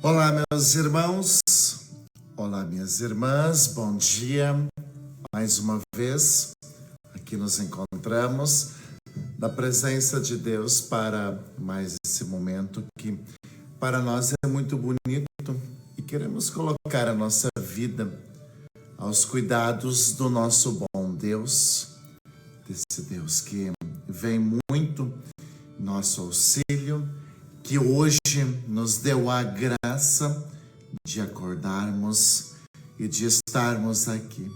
Olá, meus irmãos, olá, minhas irmãs, bom dia. Mais uma vez, aqui nos encontramos na presença de Deus para mais esse momento que para nós é muito bonito e queremos colocar a nossa vida aos cuidados do nosso bom Deus, desse Deus que vem muito em nosso auxílio, que hoje nos deu a graça de acordarmos e de estarmos aqui.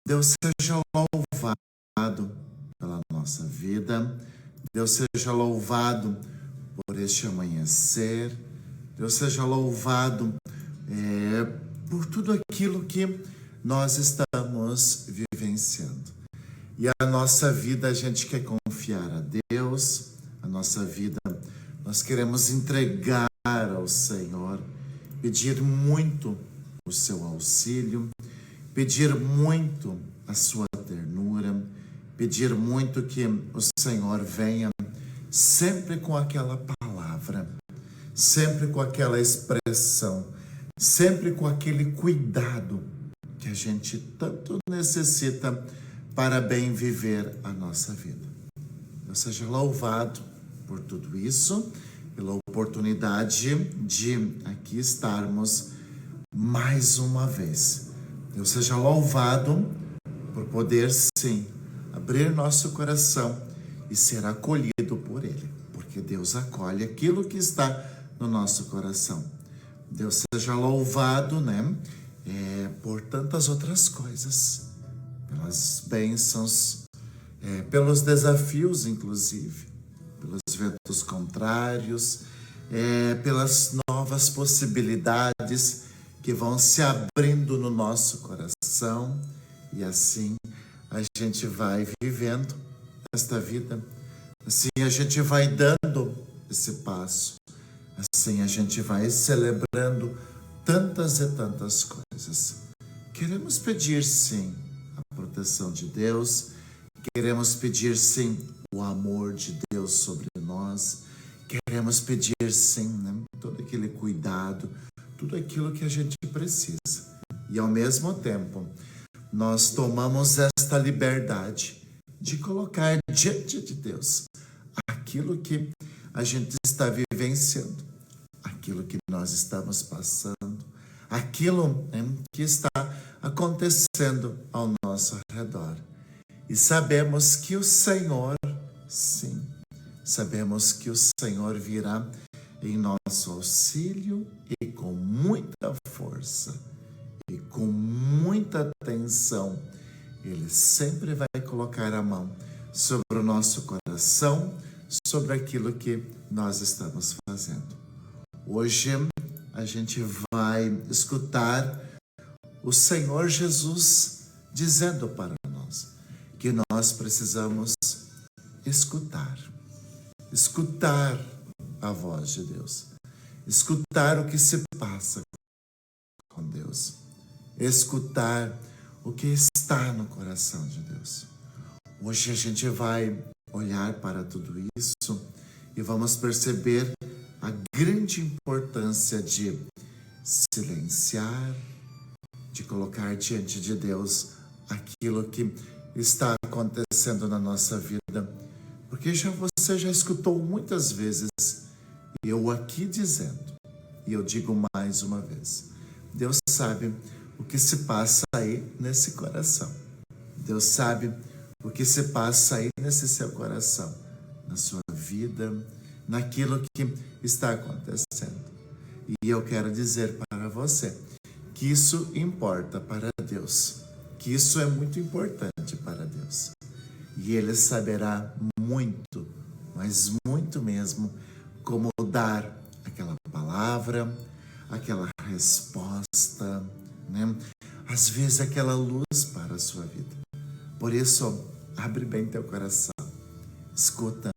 Deus seja louvado pela nossa vida, Deus seja louvado por este amanhecer, Deus seja louvado por tudo aquilo que nós estamos vivenciando. E a nossa vida a gente quer confiar a Deus, a nossa vida nós queremos entregar ao Senhor, pedir muito o seu auxílio, pedir muito a sua ternura, pedir muito que o Senhor venha sempre com aquela palavra, sempre com aquela expressão, sempre com aquele cuidado que a gente tanto necessita para bem viver a nossa vida. Deus seja louvado por tudo isso, pela oportunidade de aqui estarmos mais uma vez. Deus seja louvado por poder, sim, abrir nosso coração e ser acolhido por Ele, porque Deus acolhe aquilo que está no nosso coração. Deus seja louvado, por tantas outras coisas, pelas bênçãos, pelos desafios, inclusive, pelos ventos contrários, pelas novas possibilidades que vão se abrindo no nosso coração, e assim a gente vai vivendo esta vida, assim a gente vai dando esse passo, assim a gente vai celebrando tantas e tantas coisas. Queremos pedir, sim, a proteção de Deus, queremos pedir, sim, o amor de Deus sobre nós, queremos pedir, sim, todo aquele cuidado, tudo aquilo que a gente precisa. E ao mesmo tempo, nós tomamos esta liberdade de colocar diante de Deus aquilo que a gente está vivenciando, aquilo que nós estamos passando, aquilo que está acontecendo ao nosso redor. E sabemos que o Senhor, sim, sabemos que o Senhor virá em nosso auxílio e com muita força e com muita atenção. Ele sempre vai colocar a mão sobre o nosso coração, sobre aquilo que nós estamos fazendo. Hoje a gente vai escutar o Senhor Jesus dizendo para nós que nós precisamos escutar a voz de Deus, escutar o que se passa com Deus, escutar o que está no coração de Deus. Hoje a gente vai olhar para tudo isso e vamos perceber a grande importância de silenciar, de colocar diante de Deus aquilo que está acontecendo na nossa vida, porque você já escutou muitas vezes eu aqui dizendo, e eu digo mais uma vez, Deus sabe o que se passa aí nesse coração, Deus sabe o que se passa aí nesse seu coração, na sua vida, naquilo que está acontecendo. E eu quero dizer para você que isso importa para Deus, que isso é muito importante para Deus. E Ele saberá muito, mas muito mesmo, como dar aquela palavra, aquela resposta, às vezes aquela luz para a sua vida. Por isso, abre bem teu coração, escuta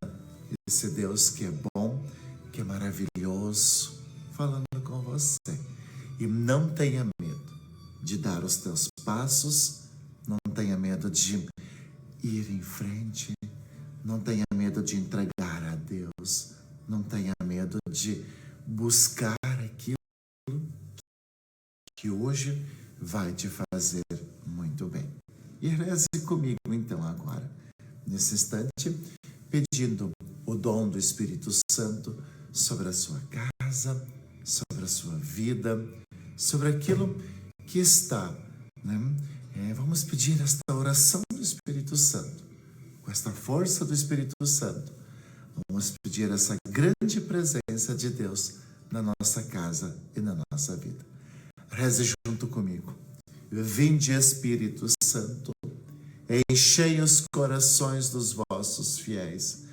esse Deus que é bom, que é maravilhoso, falando com você. E não tenha medo de dar os teus passos, não tenha medo de ir em frente, não tenha medo de entregar a Deus Não tenha medo de buscar aquilo que hoje vai te fazer muito bem. E reze comigo então agora, nesse instante, pedindo o dom do Espírito Santo sobre a sua casa, sobre a sua vida, sobre aquilo que está, né? Vamos pedir esta oração do Espírito Santo, com esta força do Espírito Santo. Vamos pedir essa grande presença de Deus na nossa casa e na nossa vida. Reze junto comigo. Vinde, Espírito Santo, enchei os corações dos vossos fiéis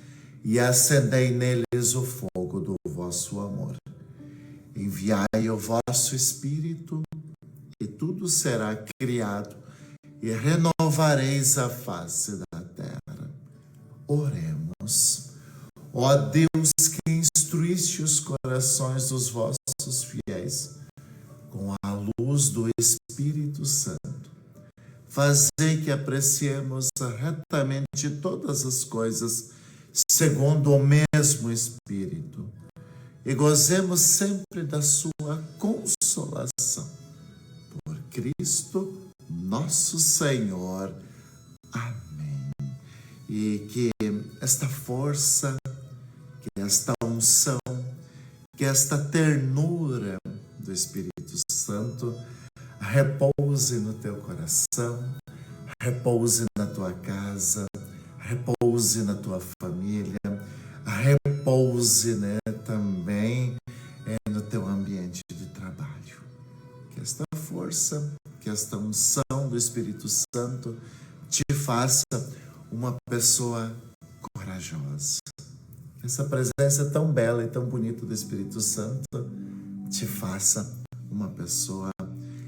e acendei neles o fogo do vosso amor. Enviai o vosso Espírito e tudo será criado e renovareis a face da terra. Oremos. Ó Deus, que instruíste os corações dos vossos fiéis com a luz do Espírito Santo, fazei que apreciemos retamente todas as coisas segundo o mesmo Espírito e gozemos sempre da sua consolação. Por Cristo nosso Senhor. Amém. E que esta força, que esta unção, que esta ternura do Espírito Santo repouse no teu coração, repouse na tua casa, repouse na tua família, repouse, também no teu ambiente de trabalho. Que esta força, que esta unção do Espírito Santo te faça uma pessoa corajosa. Que essa presença tão bela e tão bonita do Espírito Santo te faça uma pessoa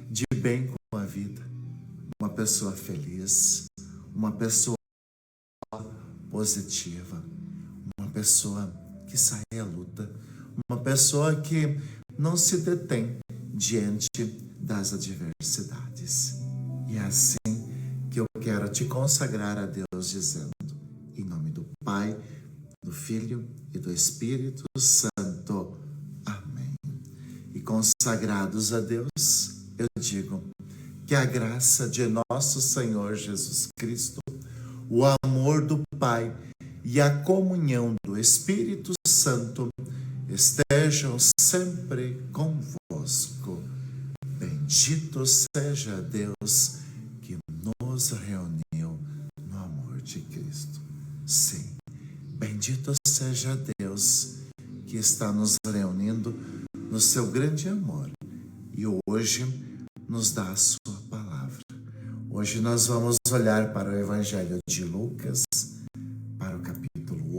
de bem com a vida, uma pessoa feliz, uma pessoa positiva, uma pessoa que sai à luta, uma pessoa que não se detém diante das adversidades. E é assim que eu quero te consagrar a Deus, dizendo, em nome do Pai, do Filho e do Espírito Santo. Amém. E consagrados a Deus, eu digo que a graça de nosso Senhor Jesus Cristo, o amor do Pai e a comunhão do Espírito Santo estejam sempre convosco. Bendito seja Deus que nos reuniu no amor de Cristo. Sim, bendito seja Deus que está nos reunindo no seu grande amor e hoje nos dá a sua palavra. Hoje nós vamos olhar para o Evangelho de Lucas, para o capítulo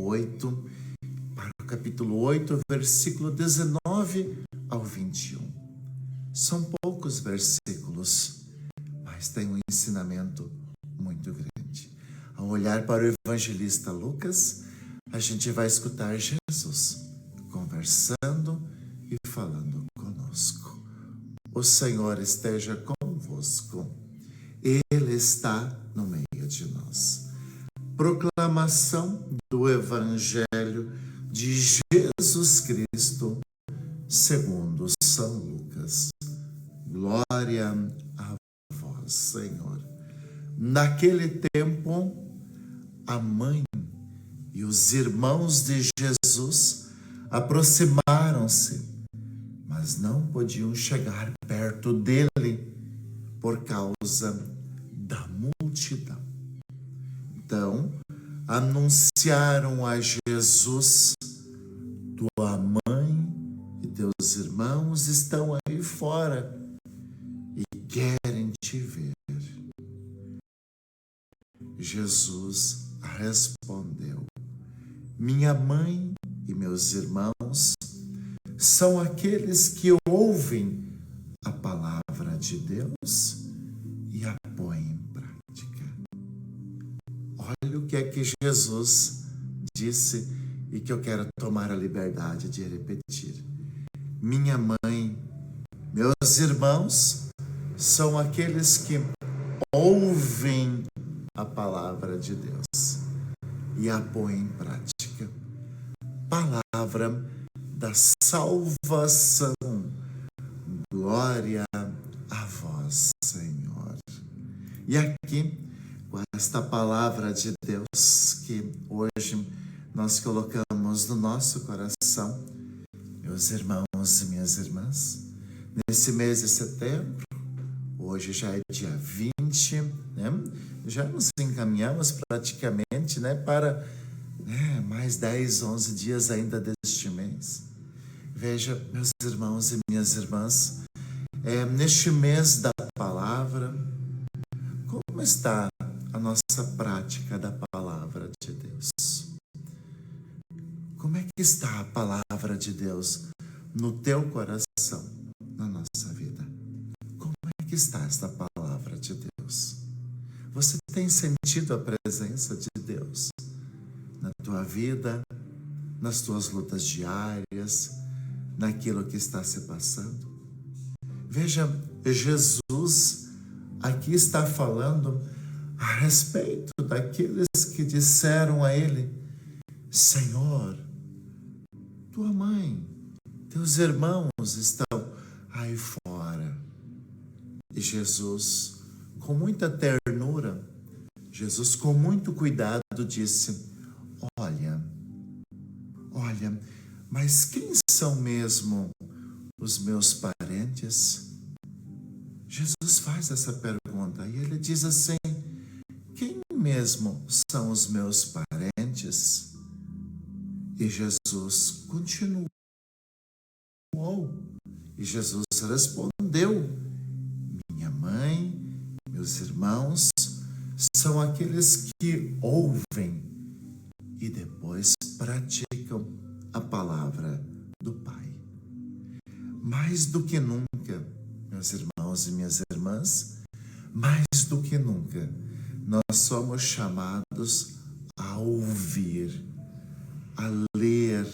8, versículo 19 ao 21. São poucos versículos, mas tem um ensinamento muito grande. Ao olhar para o evangelista Lucas, a gente vai escutar Jesus conversando e falando conosco. O Senhor esteja convosco. Ele está no meio de nós. Proclamação do Evangelho de Jesus Cristo segundo São Lucas. Glória a vós, Senhor. Naquele tempo, a mãe e os irmãos de Jesus aproximaram-se, mas não podiam chegar perto dele por causa da multidão. Então, anunciaram a Jesus: tua mãe e teus irmãos estão aí fora e querem te ver. Jesus respondeu: minha mãe e meus irmãos são aqueles que ouvem a palavra de Deus e a põem em prática. Olha o que é que Jesus disse e que eu quero tomar a liberdade de repetir. Minha mãe, meus irmãos são aqueles que ouvem a palavra de Deus e a põem em prática. palavra da salvação. Glória a vós, Senhor. E aqui, com esta palavra de Deus que hoje nós colocamos no nosso coração, meus irmãos e minhas irmãs, nesse mês de setembro, hoje já é dia 20, né? Já nos encaminhamos praticamente, né, para mais 10, 11 dias ainda deste mês. Veja, meus irmãos e minhas irmãs, neste mês da palavra, como está a nossa prática da palavra de Deus? Como é que está a palavra de Deus no teu coração, na nossa vida? Como é que está esta palavra de Deus? Você tem sentido a presença de Deus na tua vida, nas tuas lutas diárias, naquilo que está se passando? Veja, Jesus aqui está falando a respeito daqueles que disseram a Ele: Senhor, tua mãe, teus irmãos estão aí fora. E Jesus, com muita ternura, Jesus com muito cuidado disse: Olha, mas quem são mesmo os meus parentes? Jesus faz essa pergunta e ele diz assim: quem mesmo são os meus parentes? E Jesus continuou. E Jesus respondeu: minha mãe, meus irmãos, são aqueles que ouvem e depois praticam a palavra do Pai. Mais do que nunca, meus irmãos e minhas irmãs, mais do que nunca, nós somos chamados a ouvir, a ler,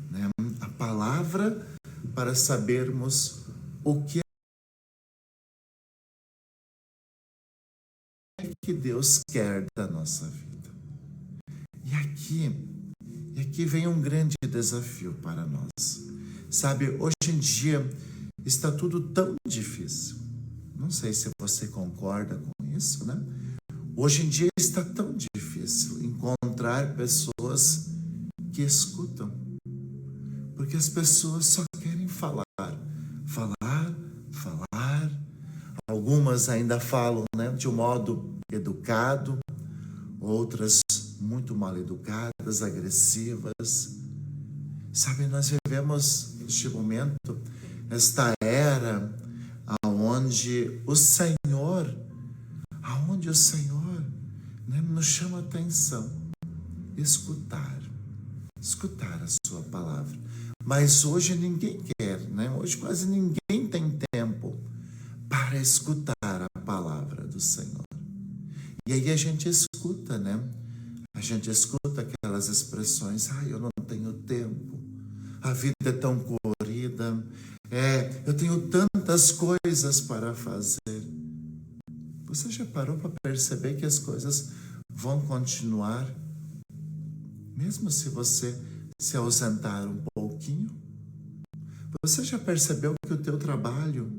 né, a palavra para sabermos o que é que Deus quer da nossa vida. E aqui vem um grande desafio para nós. Sabe, hoje em dia está tudo tão difícil. Não sei se você concorda com isso, né? Hoje em dia está tão difícil encontrar pessoas que escutam. Porque as pessoas só querem falar. Algumas ainda falam, né, de um modo educado, outras muito mal educadas, agressivas. Sabe, nós vivemos neste momento, esta era onde o Senhor, né, nos chama a atenção, escutar a sua palavra. Mas hoje ninguém quer, né? Hoje quase ninguém tem tempo para escutar a palavra do Senhor. E aí a gente escuta, né? A gente escuta aquelas expressões: eu não tenho tempo, a vida é tão corrida, eu tenho tantas coisas para fazer. Você já parou para perceber que as coisas vão continuar, mesmo se você se ausentar um pouquinho? Você já percebeu que o teu trabalho,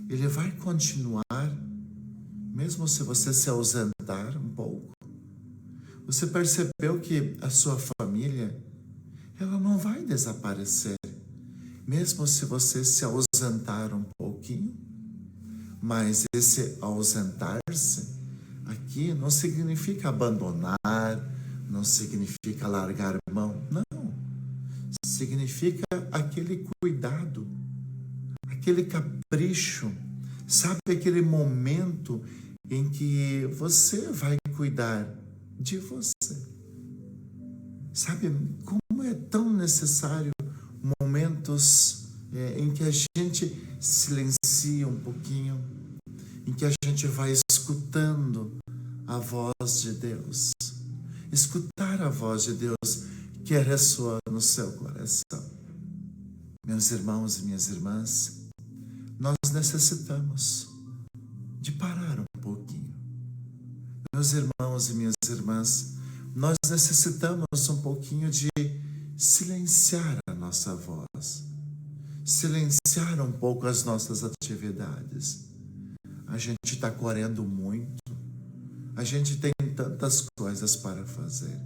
ele vai continuar, mesmo se você se ausentar um pouco? Você percebeu que a sua família, ela não vai desaparecer, mesmo se você se ausentar um pouquinho? Mas esse ausentar-se aqui não significa abandonar, não significa largar mão, não. Significa aquele cuidado, aquele capricho, sabe, aquele momento em que você vai cuidar de você. Sabe, como é tão necessário momentos em que a gente silencia um pouquinho, em que a gente vai escutando a voz de Deus. Escutar a voz de Deus que ressoa no seu coração. Meus irmãos e minhas irmãs, nós necessitamos de parar um pouquinho. Meus irmãos e minhas irmãs, nós necessitamos um pouquinho de silenciar a nossa voz, silenciar um pouco as nossas atividades. A gente está correndo muito, a gente tem tantas coisas para fazer.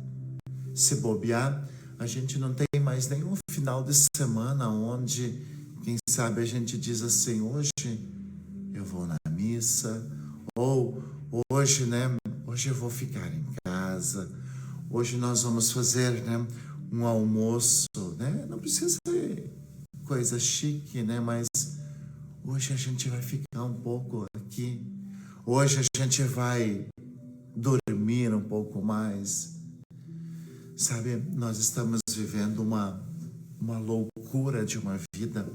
Se bobear, a gente não tem mais nenhum final de semana onde, quem sabe, a gente diz assim: hoje eu vou na missa, ou hoje, hoje eu vou ficar em casa, hoje nós vamos fazer, um almoço, não precisa ser coisa chique, mas hoje a gente vai ficar um pouco aqui, hoje a gente vai dormir um pouco mais. Sabe, nós estamos vivendo uma loucura de uma vida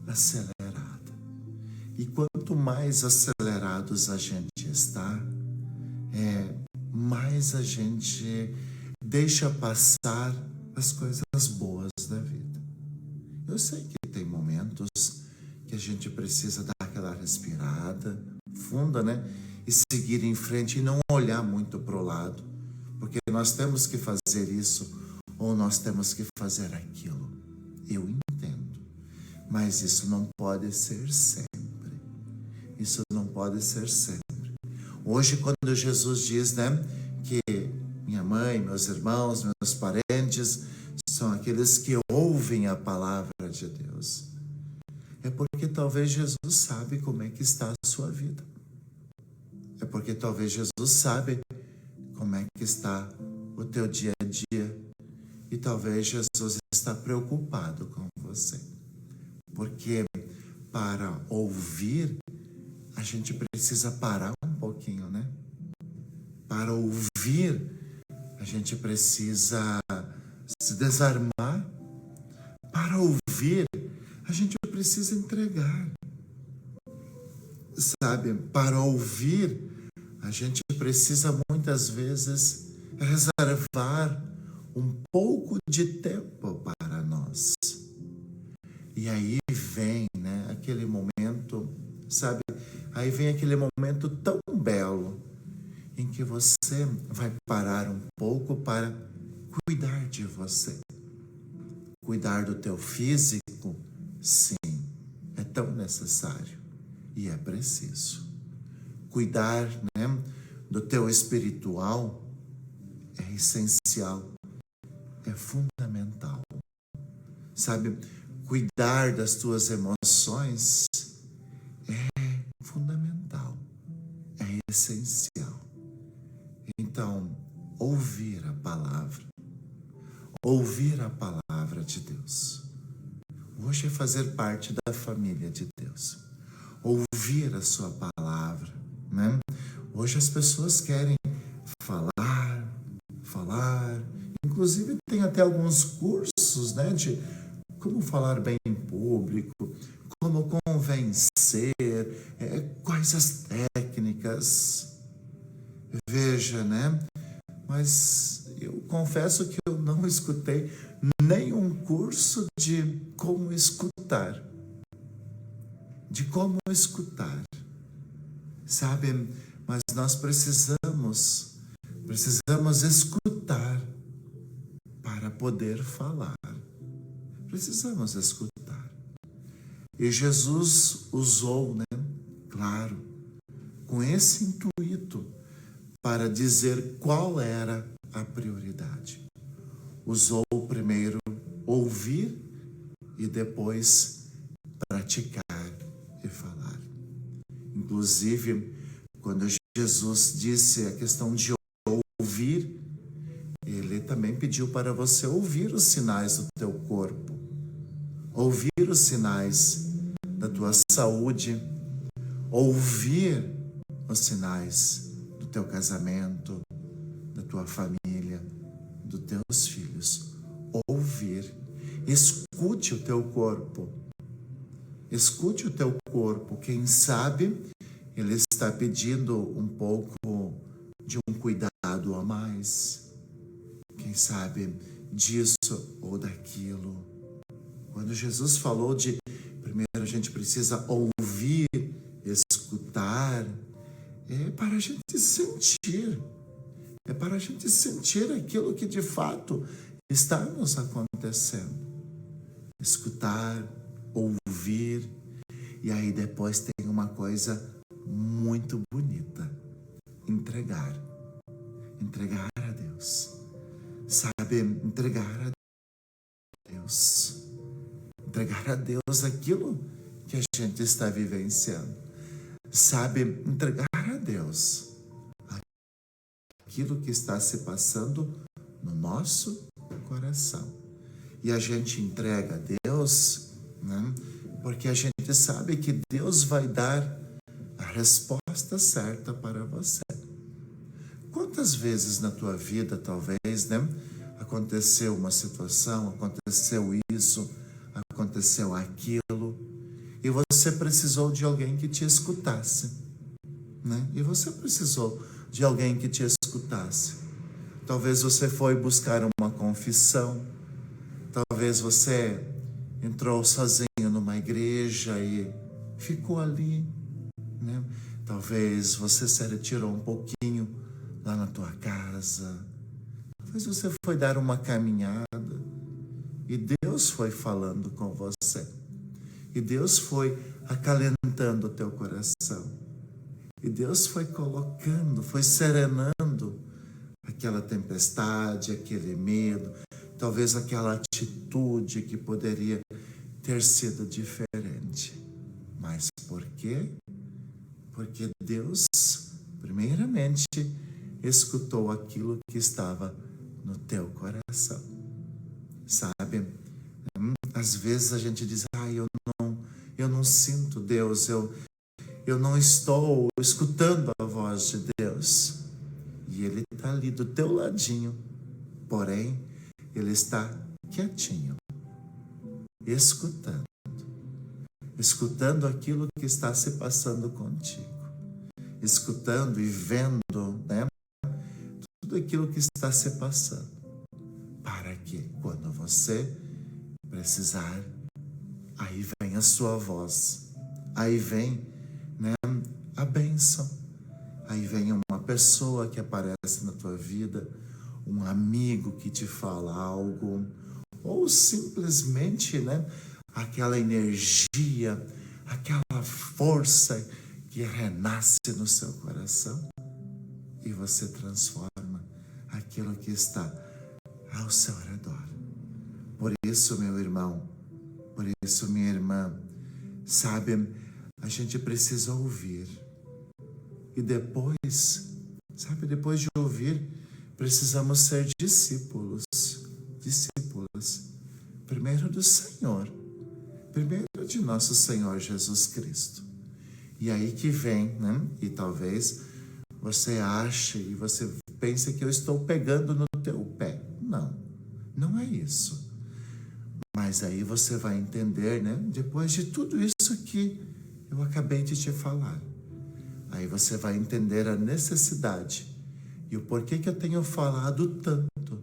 acelerada. E quanto mais acelerados a gente está, mais a gente deixa passar as coisas boas da vida. Eu sei que tem momentos que a gente precisa dar aquela respirada funda, e seguir em frente e não olhar muito para o lado, porque nós temos que fazer isso ou nós temos que fazer aquilo. Eu entendo, mas isso não pode ser sempre. Isso não pode ser sempre. Hoje, quando Jesus diz, que minha mãe, meus irmãos, meus parentes são aqueles que ouvem a palavra de Deus, é porque talvez Jesus sabe como é que está a sua vida. É porque talvez Jesus sabe como é que está o teu dia a dia. E talvez Jesus está preocupado com você. Porque para ouvir, a gente precisa parar um pouquinho, Para ouvir, a gente precisa se desarmar. Para ouvir, a gente precisa entregar. Sabe, para ouvir, a gente precisa muitas vezes reservar um pouco de tempo para nós. E aí vem, aquele momento, sabe? Aí vem aquele momento tão belo em que você vai parar um pouco para cuidar de você. Cuidar do teu físico, sim, é tão necessário e é preciso. Cuidar, do teu espiritual é essencial, é fundamental. Sabe, cuidar das tuas emoções é fundamental, é essencial. Então, ouvir a palavra de Deus. Hoje é fazer parte da família de Deus. Ouvir a sua palavra, Hoje as pessoas querem falar. Inclusive tem até alguns cursos, de como falar bem em público, como convencer, quais as técnicas. Veja, Mas eu confesso que eu não escutei nenhum curso de como escutar. Sabe? Mas nós precisamos escutar para poder falar. Precisamos escutar. E Jesus usou, claro, com esse intuito, para dizer qual era a prioridade. Usou primeiro ouvir e depois praticar e falar. Inclusive, quando Jesus disse a questão de ouvir, ele também pediu para você ouvir os sinais do teu corpo, ouvir os sinais da tua saúde, ouvir os sinais do teu casamento, da tua família, dos teus filhos. Ouvir. Escute o teu corpo. Escute o teu corpo. Quem sabe ele está pedindo um pouco de um cuidado a mais. Quem sabe disso ou daquilo. Quando Jesus falou de primeiro a gente precisa ouvir, escutar, é para a gente sentir. É para a gente sentir aquilo que de fato está nos acontecendo. acontecendo. Escutar, ouvir, e aí depois tem uma coisa muito bonita: entregar. Entregar a Deus. Sabe, entregar a Deus. Entregar a Deus aquilo que a gente está vivenciando. Sabe, entregar a Deus aquilo que está se passando no nosso coração. E a gente entrega a Deus, né? Porque a gente sabe que Deus vai dar a resposta certa para você. Quantas vezes na tua vida, talvez, né, aconteceu uma situação, aconteceu isso, aconteceu aquilo, e você precisou de alguém que te escutasse, né? E você precisou de alguém que te escutasse. Talvez você foi buscar uma confissão, talvez você entrou sozinho numa igreja e ficou ali, né? Talvez você se retirou um pouquinho lá na tua casa. Talvez você foi dar uma caminhada e Deus foi falando com você. E Deus foi acalentando o teu coração. E Deus foi colocando, foi serenando aquela tempestade, aquele medo, talvez aquela atitude que poderia ter sido diferente. Mas por quê? Porque Deus, primeiramente, escutou aquilo que estava no teu coração. Sabe? Às vezes a gente diz: eu não sinto Deus, eu não estou escutando a voz de Deus. E Ele está ali do teu ladinho, porém, Ele está quietinho, escutando aquilo que está se passando contigo, escutando e vendo, né, tudo aquilo que está se passando, para que quando você precisar, aí vem a sua voz, aí vem, né, a bênção, aí vem uma pessoa que aparece na tua vida, um amigo que te fala algo, ou simplesmente, né, aquela energia, aquela força que renasce no seu coração e você transforma aquilo que está ao seu redor. Por isso, meu irmão, por isso, minha irmã, sabe, a gente precisa ouvir. E depois, sabe, depois de ouvir, precisamos ser discípulas. Primeiro do Senhor, primeiro de nosso Senhor Jesus Cristo. E aí que vem, né? E talvez você ache e você pense que eu estou pegando no teu pé. Não, não é isso. Mas aí você vai entender, né? Depois de tudo isso que eu acabei de te falar, aí você vai entender a necessidade e o porquê que eu tenho falado tanto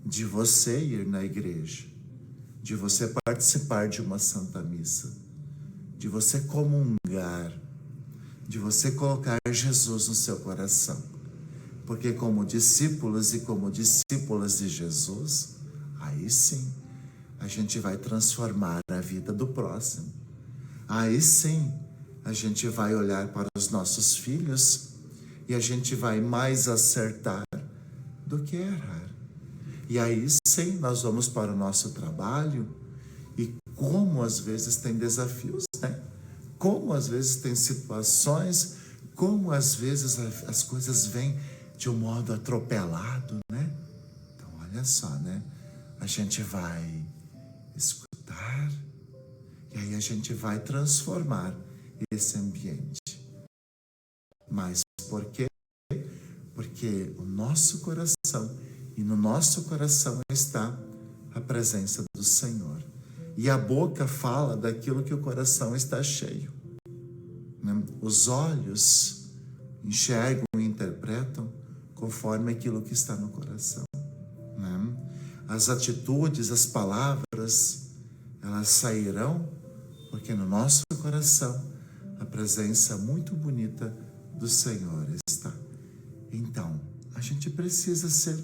de você ir na igreja, de você participar de uma Santa Missa, de você comungar, de você colocar Jesus no seu coração. Porque como discípulos e como discípulas de Jesus, aí sim, a gente vai transformar a vida do próximo. Aí sim, a gente vai olhar para os nossos filhos e a gente vai mais acertar do que errar. E aí sim, nós vamos para o nosso trabalho e como às vezes tem desafios, né? Como às vezes tem situações, como às vezes as coisas vêm de um modo atropelado, né? Então, olha só, né? A gente vai escutar e aí a gente vai transformar esse ambiente. Mas por quê? Porque o nosso coração, e no nosso coração está a presença do Senhor. E a boca fala daquilo que o coração está cheio, né? Os olhos enxergam e interpretam conforme aquilo que está no coração, né? As atitudes, as palavras, elas sairão porque no nosso coração a presença muito bonita do Senhor está. Então, a gente precisa ser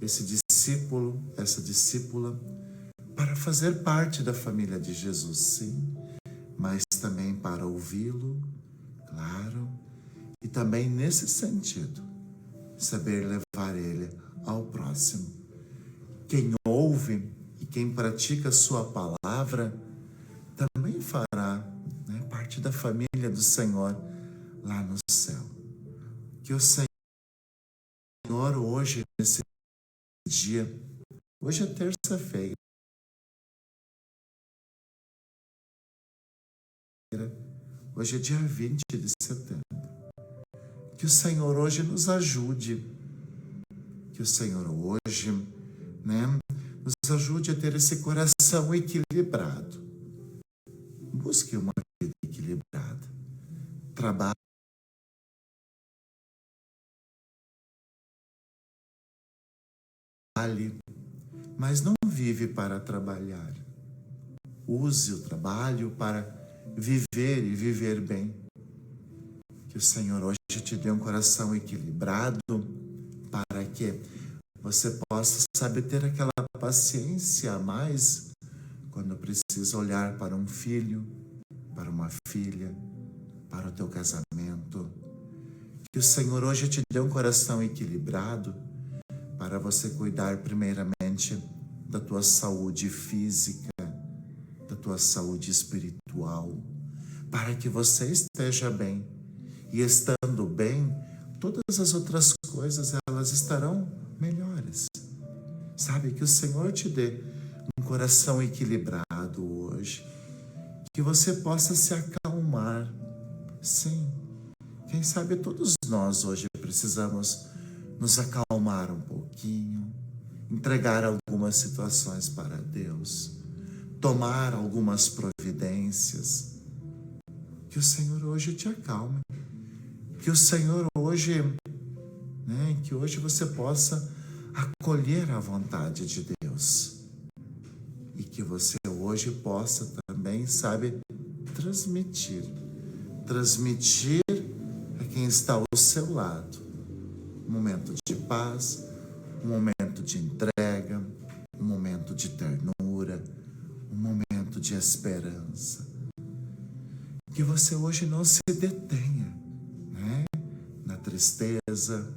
esse discípulo discípulo, essa discípula, para fazer parte da família de Jesus, sim, mas também para ouvi-lo, claro, e também nesse sentido, saber levar ele ao próximo. Quem ouve e quem pratica a sua palavra também fará, né, parte da família do Senhor lá no céu. Que o Senhor hoje, nesse dia, hoje é terça-feira, hoje é dia 20 de setembro. Que o Senhor hoje nos ajude, que o Senhor hoje, né, nos ajude a ter esse coração equilibrado. Busque uma vida equilibrada. Trabalhe, mas não vive para trabalhar. Use o trabalho para viver e viver bem. Que o Senhor hoje te dê um coração equilibrado para que você possa, sabe, ter aquela paciência a mais quando precisa olhar para um filho, para uma filha, para o teu casamento. Que o Senhor hoje te dê um coração equilibrado para você cuidar primeiramente da tua saúde física, da tua saúde espiritual, para que você esteja bem. E estando bem, todas as outras coisas, elas estarão melhores. Sabe, que o Senhor te dê um coração equilibrado hoje, que você possa se acalmar. Sim, quem sabe todos nós hoje precisamos nos acalmar um pouquinho, entregar algumas situações para Deus, tomar algumas providências. Que o Senhor hoje te acalme. Que o Senhor hoje, né, que hoje você possa acolher a vontade de Deus. E que você hoje possa também, sabe, transmitir a quem está ao seu lado um momento de paz, um momento de entrega, um momento de ternura, um momento de esperança. Que você hoje não se detenha, né, na tristeza,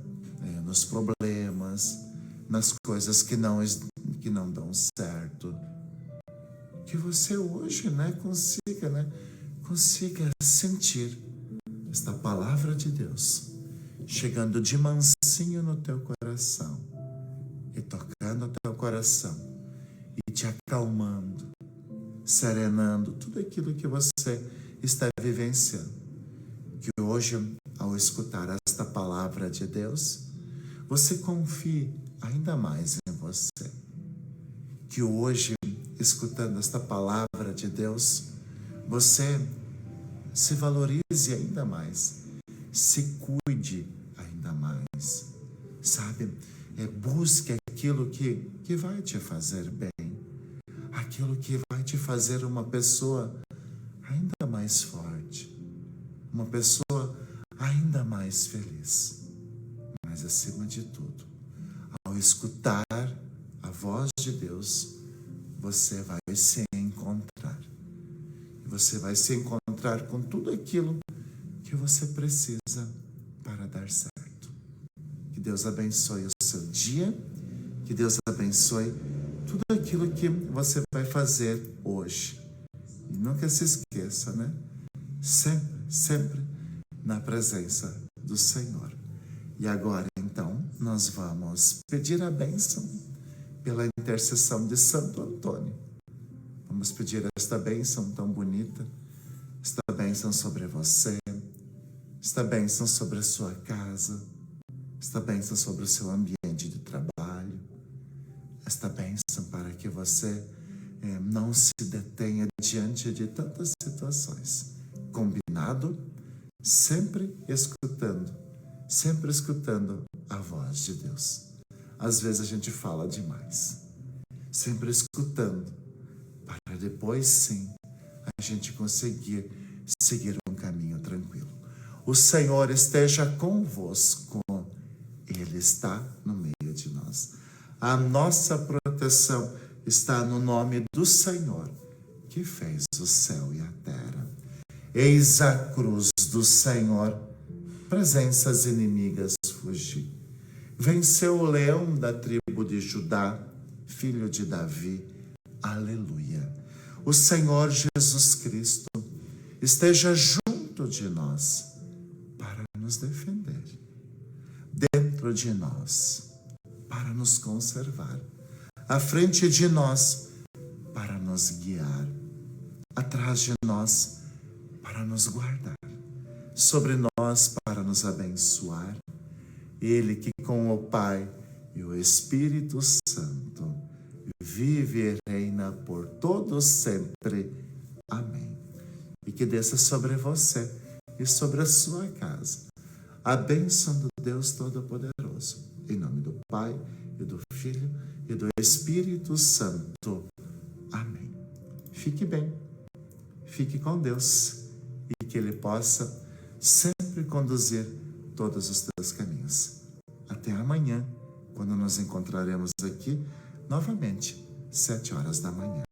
nos problemas, nas coisas que não dão certo. Que você hoje, né, consiga sentir esta palavra de Deus chegando de mansinho no teu coração e tocando o teu coração e te acalmando, serenando tudo aquilo que você está vivenciando. Que hoje, ao escutar esta palavra de Deus, você confie ainda mais em você. Que hoje, escutando esta palavra de Deus, você se valorize ainda mais, se cuide ainda mais, sabe? Busque aquilo que vai te fazer bem, aquilo que vai te fazer uma pessoa ainda mais forte, uma pessoa ainda mais feliz. Mas acima de tudo, ao escutar a voz de Deus, você vai se encontrar. Você vai se encontrar com tudo aquilo que você precisa para dar certo. Que Deus abençoe o seu dia, que Deus abençoe tudo aquilo que você vai fazer hoje. E nunca se esqueça, né? Sempre na presença do Senhor. E agora, então, nós vamos pedir a bênção pela intercessão de Santo Antônio. Vamos pedir esta bênção tão bonita, esta bênção sobre você, esta bênção sobre a sua casa, esta bênção sobre o seu ambiente de trabalho, esta bênção para que você não se detenha diante de tantas situações. Combinado? Sempre escutando a voz de Deus. Às vezes a gente fala demais. Sempre escutando, para depois sim a gente conseguir seguir um caminho tranquilo. O Senhor esteja convosco, Ele está no meio de nós. A nossa proteção está no nome do Senhor, que fez o céu e a terra. Eis a cruz do Senhor, presenças inimigas fugir. Venceu o leão da tribo de Judá, filho de Davi. Aleluia. O Senhor Jesus Cristo esteja junto de nós para nos defender, dentro de nós para nos conservar, à frente de nós para nos guiar, atrás de nós para nos guardar, sobre nós para nos abençoar. Ele que com o Pai e o Espírito Santo vive e reina por todos sempre. Amém. E que desça sobre você e sobre a sua casa a bênção do Deus Todo-Poderoso. Em nome do Pai, e do Filho, e do Espírito Santo. Amém. Fique bem, fique com Deus, e que Ele possa sempre conduzir todos os teus caminhos. Até amanhã, quando nos encontraremos aqui novamente, 7 horas da manhã.